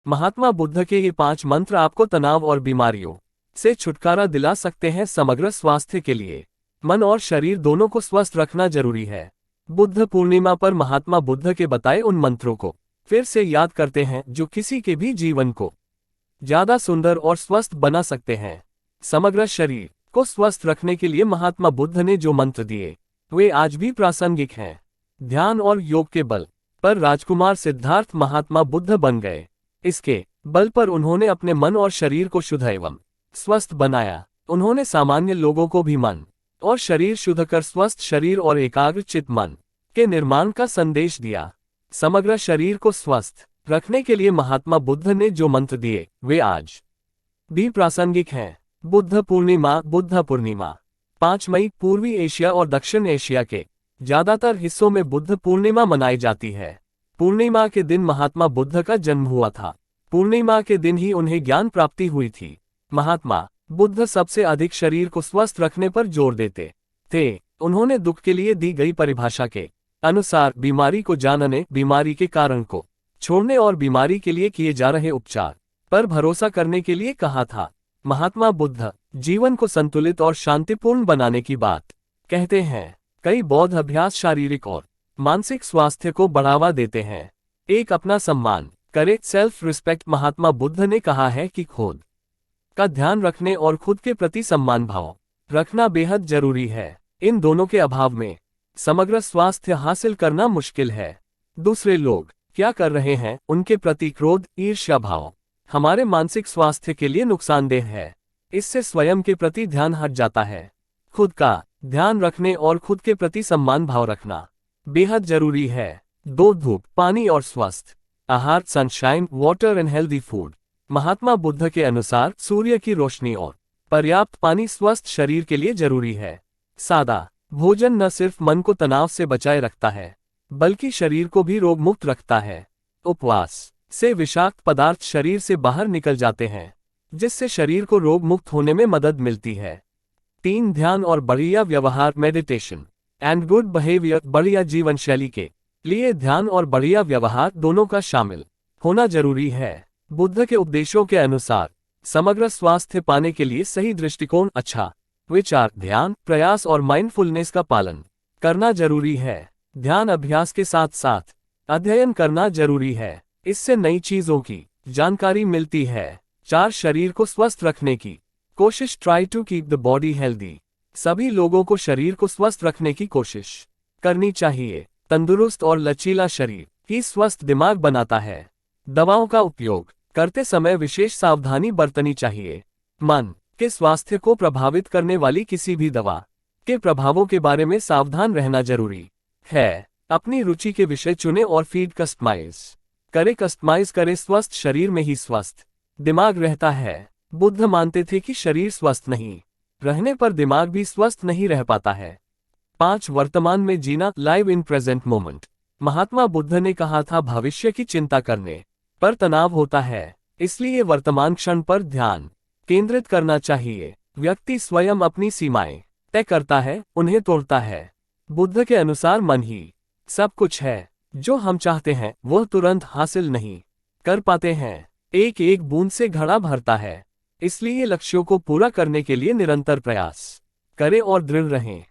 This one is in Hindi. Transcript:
महात्मा बुद्ध के ये 5 मंत्र आपको तनाव और बीमारियों से छुटकारा दिला सकते हैं। समग्र स्वास्थ्य के लिए मन और शरीर दोनों को स्वस्थ रखना जरूरी है। बुद्ध पूर्णिमा पर महात्मा बुद्ध के बताए उन मंत्रों को फिर से याद करते हैं जो किसी के भी जीवन को ज्यादा सुंदर और स्वस्थ बना सकते हैं। समग्र शरीर को स्वस्थ रखने के लिए महात्मा बुद्ध ने जो मंत्र दिए वे आज भी प्रासंगिक हैं। ध्यान और योग के बल पर राजकुमार सिद्धार्थ महात्मा बुद्ध बन गए। इसके बल पर उन्होंने अपने मन और शरीर को शुद्ध एवं स्वस्थ बनाया। उन्होंने सामान्य लोगों को भी मन और शरीर शुद्ध कर स्वस्थ शरीर और एकाग्रचित मन के निर्माण का संदेश दिया। समग्र शरीर को स्वस्थ रखने के लिए महात्मा बुद्ध ने जो मंत्र दिए वे आज भी प्रासंगिक हैं। बुद्ध पूर्णिमा 5 मई पूर्वी एशिया और दक्षिण एशिया के ज्यादातर हिस्सों में बुद्ध पूर्णिमा मनाई जाती है। पूर्णिमा के दिन महात्मा बुद्ध का जन्म हुआ था। पूर्णिमा के दिन ही उन्हें ज्ञान प्राप्ति हुई थी। महात्मा बुद्ध सबसे अधिक शरीर को स्वस्थ रखने पर जोर देते थे। उन्होंने दुख के लिए दी गई परिभाषा के अनुसार बीमारी को जानने, बीमारी के कारण को छोड़ने और बीमारी के लिए किए जा रहे उपचार पर भरोसा करने के लिए कहा था। महात्मा बुद्ध जीवन को संतुलित और शांतिपूर्ण बनाने की बात कहते हैं। कई बौद्ध अभ्यास शारीरिक और मानसिक स्वास्थ्य को बढ़ावा देते हैं। एक अपना सम्मान करे, सेल्फ रिस्पेक्ट। महात्मा बुद्ध ने कहा है कि खुद का ध्यान रखने और खुद के प्रति सम्मान भाव रखना बेहद जरूरी है। इन दोनों के अभाव में समग्र स्वास्थ्य हासिल करना मुश्किल है। दूसरे लोग क्या कर रहे हैं उनके प्रति क्रोध, ईर्ष्या भाव हमारे मानसिक स्वास्थ्य के लिए नुकसानदेह है। इससे स्वयं के प्रति ध्यान हट जाता है। खुद का ध्यान रखने और खुद के प्रति सम्मान भाव रखना बेहद जरूरी है। 2 धूप, पानी और स्वस्थ आहार, sunshine, water and healthy food. Mahatma Buddha के अनुसार सूर्य की रोशनी और पर्याप्त पानी स्वस्थ शरीर के लिए जरूरी है। सादा भोजन न सिर्फ मन को तनाव से बचाए रखता है बल्कि शरीर को भी रोग मुक्त रखता है। उपवास से विषाक्त पदार्थ शरीर से बाहर निकल जाते हैं जिससे शरीर को रोग मुक्त होने में मदद मिलती है। 3 ध्यान और बढ़िया व्यवहार, मेडिटेशन एंड गुड बिहेवियर। बढ़िया जीवन शैली के लिए ध्यान और बढ़िया व्यवहार दोनों का शामिल होना जरूरी है। बुद्ध के उपदेशों के अनुसार समग्र स्वास्थ्य पाने के लिए सही दृष्टिकोण, अच्छा विचार, ध्यान, प्रयास और माइंडफुलनेस का पालन करना जरूरी है। ध्यान अभ्यास के साथ साथ अध्ययन करना जरूरी है। इससे नई चीजों की जानकारी मिलती है। 4 शरीर को स्वस्थ रखने की कोशिश, try to keep the body healthy. सभी लोगों को शरीर को स्वस्थ रखने की कोशिश करनी चाहिए। तंदुरुस्त और लचीला शरीर ही स्वस्थ दिमाग बनाता है। दवाओं का उपयोग करते समय विशेष सावधानी बरतनी चाहिए। मन के स्वास्थ्य को प्रभावित करने वाली किसी भी दवा के प्रभावों के बारे में सावधान रहना जरूरी है। अपनी रुचि के विषय चुनें और फीड कस्टमाइज करें। स्वस्थ शरीर में ही स्वस्थ दिमाग रहता है। बुद्ध मानते थे कि शरीर स्वस्थ नहीं रहने पर दिमाग भी स्वस्थ नहीं रह पाता है। 5 वर्तमान में जीना, live in present moment. Mahatma Buddha ने कहा था भविष्य की चिंता करने पर तनाव होता है, इसलिए वर्तमान क्षण पर ध्यान केंद्रित करना चाहिए। व्यक्ति स्वयं अपनी सीमाएं तय करता है, उन्हें तोड़ता है। बुद्ध के अनुसार मन ही सब कुछ है। जो हम चाहते हैं वह तुरंत हासिल नहीं कर पाते हैं। एक एक बूंद से घड़ा भरता है। इसलिए लक्ष्यों को पूरा करने के लिए निरंतर प्रयास करें और दृढ़ रहें।